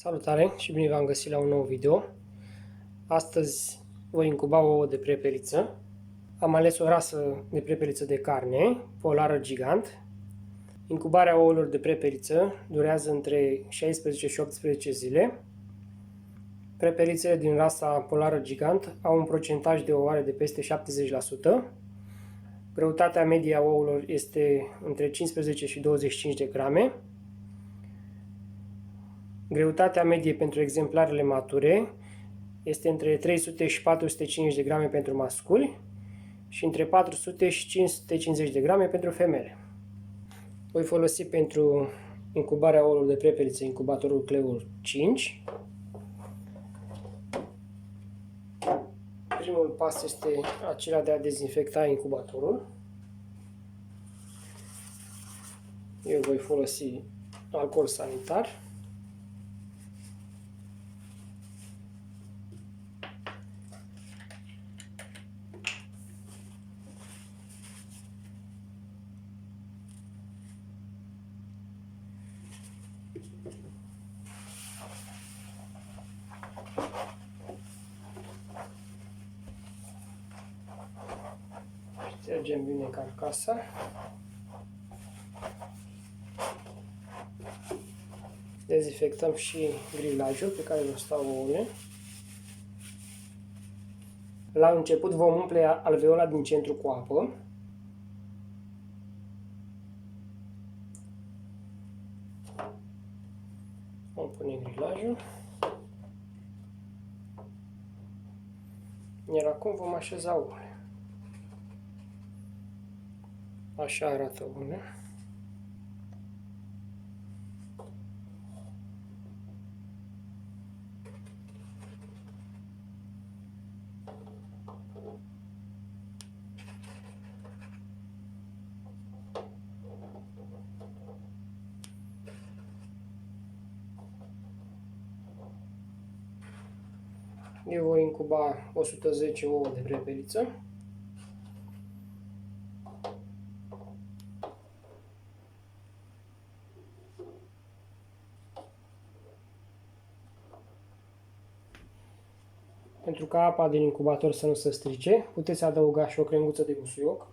Salutare și bine v-am găsit la un nou video. Astăzi voi incuba ouă de prepeliță. Am ales o rasă de prepeliță de carne, polară gigant. Incubarea ouălor de prepeliță durează între 16 și 18 zile. Prepelițele din rasa polară gigant au un procentaj de ouare de peste 70%. Greutatea medie a ouălor este între 15 și 25 de grame. Greutatea medie pentru exemplarele mature este între 300 și 450 de grame pentru masculi și între 400 și 550 de grame pentru femele. Voi folosi pentru incubarea ouălor de prepeliță incubatorul Cleul 5. Primul pas este acela de a dezinfecta incubatorul. Eu voi folosi alcool sanitar. Ștergem bine carcasa. Dezinfectăm și grilajul pe care îl stau ouăle. La început vom umple alveola din centru cu apă. Vom pune grilajul. Iar acum vom așeza ouăle. Așa arată ouăle. Eu voi incuba 110 ouă de prepeliță. Pentru ca apa din incubator să nu se strice, puteți adăuga și o crenguță de busuioc.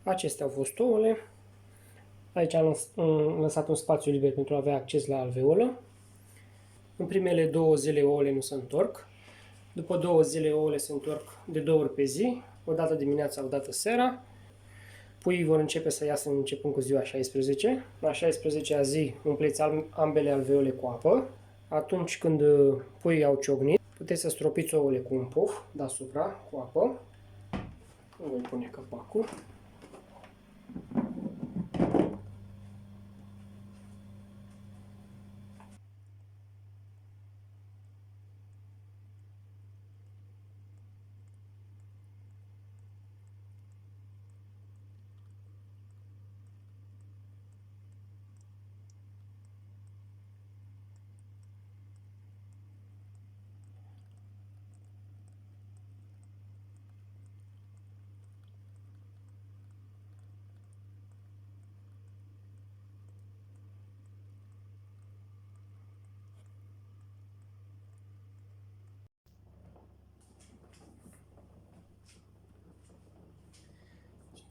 Acestea au fost ouăle. Aici am lăsat un spațiu liber pentru a avea acces la alveolă. În primele 2 zile ouăle nu se întorc. După 2 zile ouăle se întorc de 2 ori pe zi, o dată dimineața, o dată seara. Puii vor începe să iasă începând cu ziua 16. La 16-a zi umpleți ambele alveole cu apă. Atunci când puii au ciocnit, puteți să stropiți ouăle cu un puf deasupra cu apă. Voi pune capacul.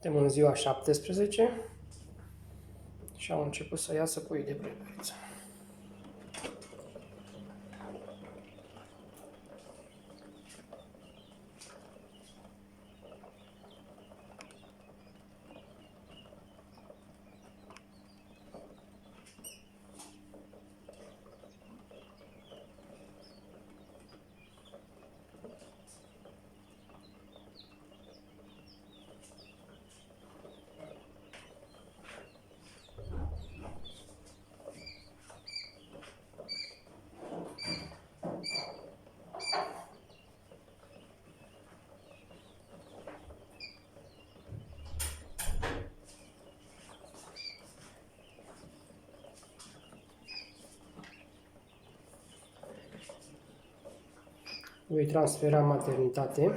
Suntem în ziua 17 și au început să iasă puii de prepeliță. Voi transfera în maternitate.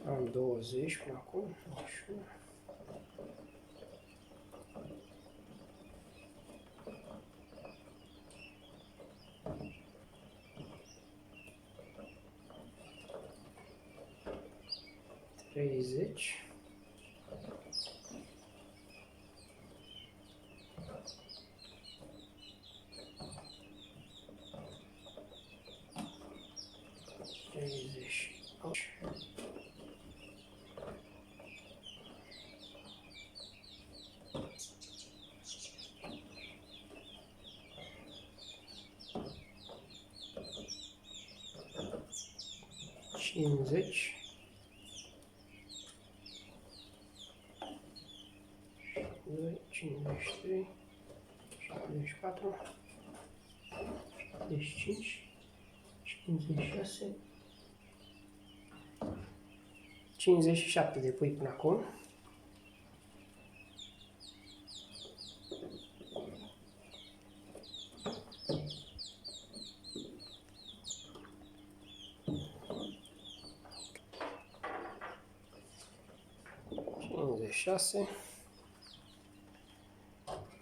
Am 20 până acum. 21. Treizeci. 50, 53, 74, 75, 56, 57 de pui până acum.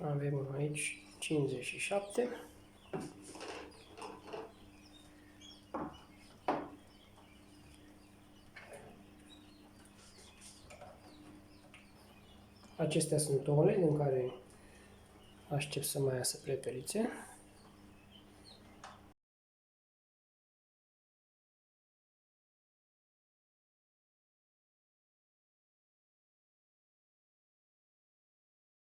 Avem aici 57. Acestea sunt ouăle din care aștept să mai iasă prepelițe.